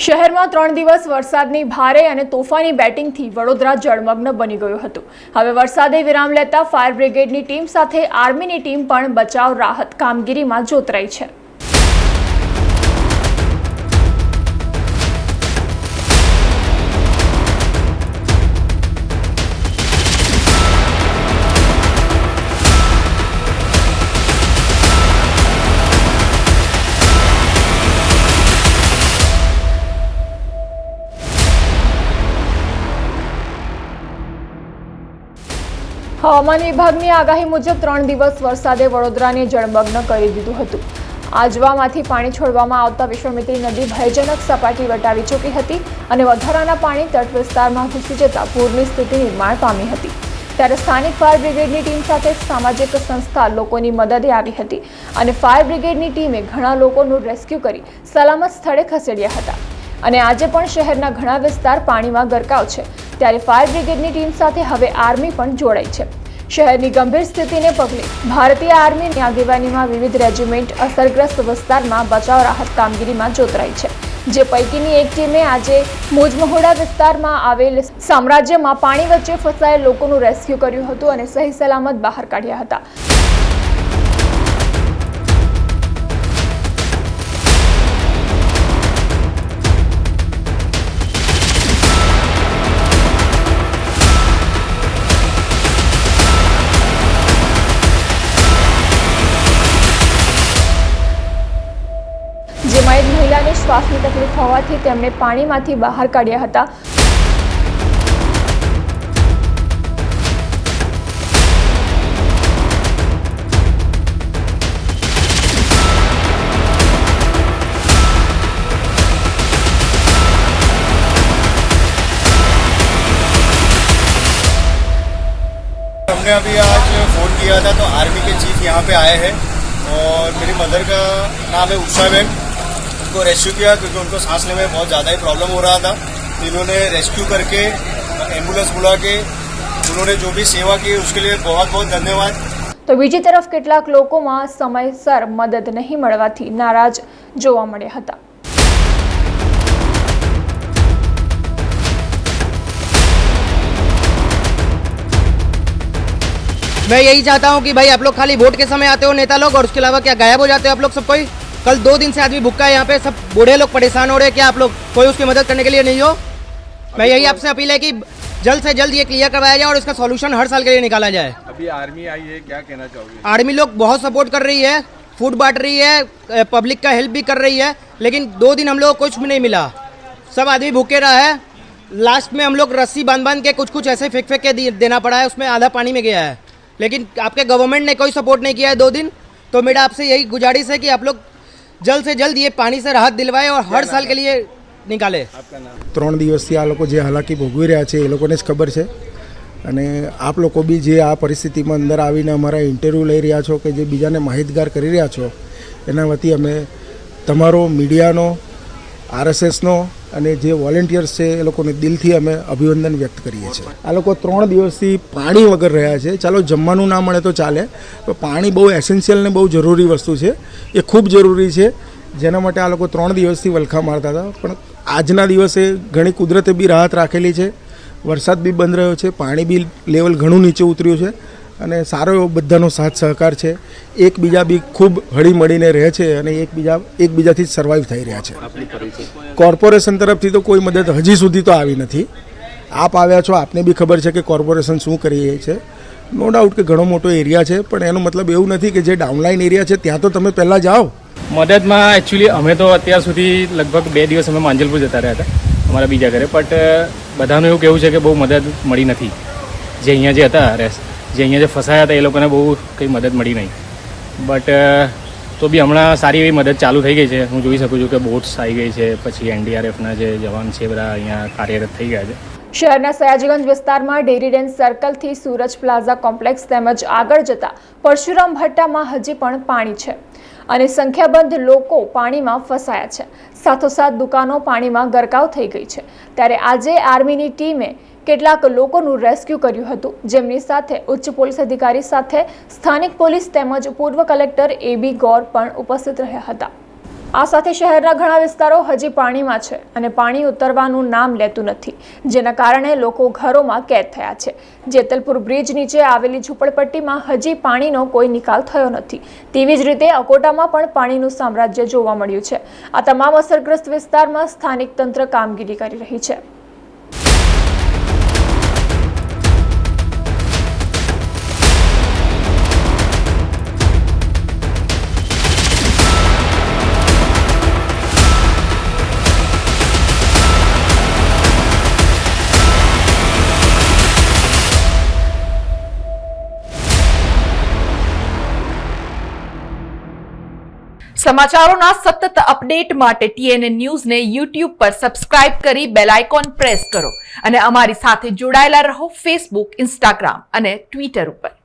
શહેરમાં 3 દિવસ વરસાદની ભારે અને તોફાની બેટિંગથી વડોદરા જળમગ્ન બની ગયું હતું। હવે વરસાદે વિરામ લેતા ફાયર બ્રિગેડની ટીમ સાથે આર્મીની ટીમ પણ બચાવ રાહત કામગીરીમાં જોતરાઈ છે। હવામાન વિભાગની આગાહી મુજબ 3 દિવસ વરસાદે વડોદરાને જળમગ્ન કરી દીધું હતું। આજવામાંથી પાણી છોડવામાં આવતા વિશ્વામિત્રી નદી ભયજનક સપાટી વટાવી ચૂકી હતી અને વધારાના પાણી તટ વિસ્તારમાં ઘૂસી જતા પૂરની સ્થિતિ નિર્માણ પામી હતી। ત્યારે સ્થાનિક ફાયર બ્રિગેડની ટીમ સાથે સામાજિક સંસ્થા લોકોની મદદે આવી હતી અને ફાયર બ્રિગેડની ટીમે ઘણા લોકોનું રેસ્ક્યુ કરી સલામત સ્થળે ખસેડ્યા હતા અને આજે પણ શહેરના ઘણા વિસ્તાર પાણીમાં ગરકાવ છે। ત્યારે ફાયર બ્રિગેડની ટીમ સાથે હવે આર્મી પણ જોડાઈ છે। શહેરની ગંભીર સ્થિતિને પગલે ભારતીય આર્મીની આગેવાનીમાં વિવિધ રેજિમેન્ટ અસરગ્રસ્ત વિસ્તારમાં બચાવ રાહત કામગીરીમાં જોતરાઈ છે, જે પૈકીની એક ટીમે આજે મોજમહોડા વિસ્તારમાં આવેલ સામ્રાજ્યમાં પાણી વચ્ચે ફસાયેલ લોકોનું રેસ્ક્યુ કર્યું હતું અને સહી સલામત બહાર કાઢ્યા હતા। જેમાં એક મહિલાને શ્વાસની તકલીફ હોવાથી તેમણે પાણીમાંથી બહાર કાઢ્યા હતા। हमने अभी आज फोन किया था तो आर्मी के चीफ यहाँ पे आए हैं और मेरी मदर का नाम है उषा बेन। उनको रेस्क्यू किया क्योंकि उनको सांस लेने में बहुत ज़्यादा ही प्रॉब्लम हो रहा था। इन्होंने रेस्क्यू करके एम्बुलेंस बुला के उन्होंने जो भी सेवा की उसके लिए बहुत बहुत धन्यवाद। तो બીજી તરફ કેટલાક લોકોમાં સમયસર મદદ નહીં મળવાથી નારાજ જોવા મળ્યા હતા। मैं यही चाहता हूँ कि भाई आप लोग खाली वोट के समय आते हो नेता लोग और उसके अलावा क्या गायब हो जाते हो आप लोग सब। कोई कल 2 दिन से आदमी भूखा है, यहाँ पे सब बूढ़े लोग परेशान हो रहे हैं, क्या आप लोग कोई उसकी मदद करने के लिए नहीं हो? मैं यही आपसे अपील है कि जल्द से जल्द ये क्लियर करवाया जाए और इसका सॉल्यूशन हर साल के लिए निकाला जाए। अभी आर्मी आई है, क्या कहना चाहोगे? आर्मी लोग बहुत सपोर्ट कर रही है, फूड बांट रही है, पब्लिक का हेल्प भी कर रही है, लेकिन 2 दिन हम लोग को कुछ भी नहीं मिला। सब आदमी भूखे रहा है। लास्ट में हम लोग रस्सी बांध के कुछ ऐसे फेंक के देना पड़ा है, उसमें आधा पानी में गया है। लेकिन आपके गवर्नमेंट ने कोई सपोर्ट नहीं किया है 2 दिन। तो मेरा आपसे यही गुजारिश है कि आप लोग जल्द से जल्द ये पानी से राहत दिलवाए और हर साल के लिए निकाले। 3 દિવસથી આ લોકો જે હાલાકી ભોગવી રહ્યા છે એ લોકોને જ ખબર છે અને આપ લોકો બી જે આ પરિસ્થિતિમાં અંદર આવીને અમારા ઇન્ટરવ્યૂ લઈ રહ્યા છો કે જે બીજાને માહિતગાર કરી રહ્યા છો એના વતી અમે તમારો મીડિયાનો, આરએસએસનો અને જે વોલેન્ટિયર્સ છે એ લોકોને દિલથી અમે અભિનંદન વ્યક્ત કરીએ છીએ। આ લોકો 3 દિવસથી પાણી વગર રહ્યા છે। ચાલો જમવાનું ના મળે તો ચાલે, પણ પાણી બહુ એસેન્શિયલ ને બહુ જરૂરી વસ્તુ છે, એ ખૂબ જરૂરી છે, જેના માટે આ લોકો 3 દિવસથી વલખા મારતા હતા। પણ આજના દિવસે ઘણી કુદરતે બી રાહત રાખેલી છે, વરસાદ બી બંધ રહ્યો છે, પાણી બી લેવલ ઘણું નીચે ઉતર્યું છે અને સારો એવો બધાનો સાથ સહકાર છે। એકબીજા બી ખૂબ હળીમળીને રહે છે અને એકબીજાથી જ સર્વાઈવ થઈ રહ્યા છે। કોર્પોરેશન તરફથી તો કોઈ મદદ હજી સુધી તો આવી નથી। આપ આવ્યા છો, આપને બી ખબર છે કે કોર્પોરેશન શું કરી રહી છે। નો ડાઉટ કે ઘણો મોટો એરિયા છે, પણ એનો મતલબ એવું નથી કે જે ડાઉનલાઇન એરિયા છે ત્યાં તો તમે પહેલાં જાઓ। મદદમાં એકચ્યુઅલી અમે તો અત્યાર સુધી લગભગ 2 દિવસ અમે માંજલપુર જતા રહ્યા હતા અમારા બીજા ઘરે, બટ બધાનું એવું કહેવું છે કે બહુ મદદ મળી નથી। જે અહીંયા જે હતા જે અહીંયા જે ફસાયા હતા એ લોકોને બહુ કંઈ મદદ મળી નહીં, બટ તો બી હમણાં સારી એવી મદદ ચાલુ થઈ ગઈ છે। હું જોઈ શકું છું કે બોટ્સ આવી ગઈ છે, પછી એનડીઆરએફના જે જવાન છે બધા અહીંયા કાર્યરત થઈ ગયા છે। શહેરના સયાજીગંજ વિસ્તારમાં ડેરી રેન્જ સર્કલથી સૂરજ પ્લાઝા કોમ્પ્લેક્સ તેમજ આગળ જતા પરશુરામ ભટ્ટામાં હજી પણ પાણી છે અને સંખ્યાબંધ લોકો પાણીમાં ફસાયા છે। સાથોસાથ દુકાનો પાણીમાં ગરકાવ થઈ ગઈ છે। ત્યારે આજે આર્મીની ટીમે કેટલાક લોકોનું રેસ્ક્યુ કર્યું હતું, જેમની સાથે ઉચ્ચ પોલીસ અધિકારી સાથે સ્થાનિક પોલીસ તેમજ પૂર્વ કલેક્ટર એબી ગોર પણ ઉપસ્થિત રહ્યા હતા। આ સાથે શહેરના ઘણા વિસ્તારો હજી પાણીમાં છે અને પાણી ઉતરવાનું નામ લેતું નથી, જેના કારણે લોકો ઘરોમાં કેદ થયા છે. જેતલપુર બ્રિજ નીચે આવેલી ઝૂંપડપટ્ટીમાં હજી પાણીનો કોઈ નિકાલ થયો નથી. તેવી જ રીતે અકોટામાં પણ પાણીનું સામ્રાજ્ય જોવા મળ્યું છે. આ તમામ અસરગ્રસ્ત વિસ્તારમાં સ્થાનિક તંત્ર કામગીરી કરી રહી છે. સમાચારોના સતત અપડેટ માટે TNN ન્યૂઝને YouTube પર સબસ્ક્રાઇબ કરી બેલ આઇકોન પ્રેસ કરો અને અમારી સાથે જોડાયેલા રહો Facebook, Instagram અને Twitter ઉપર.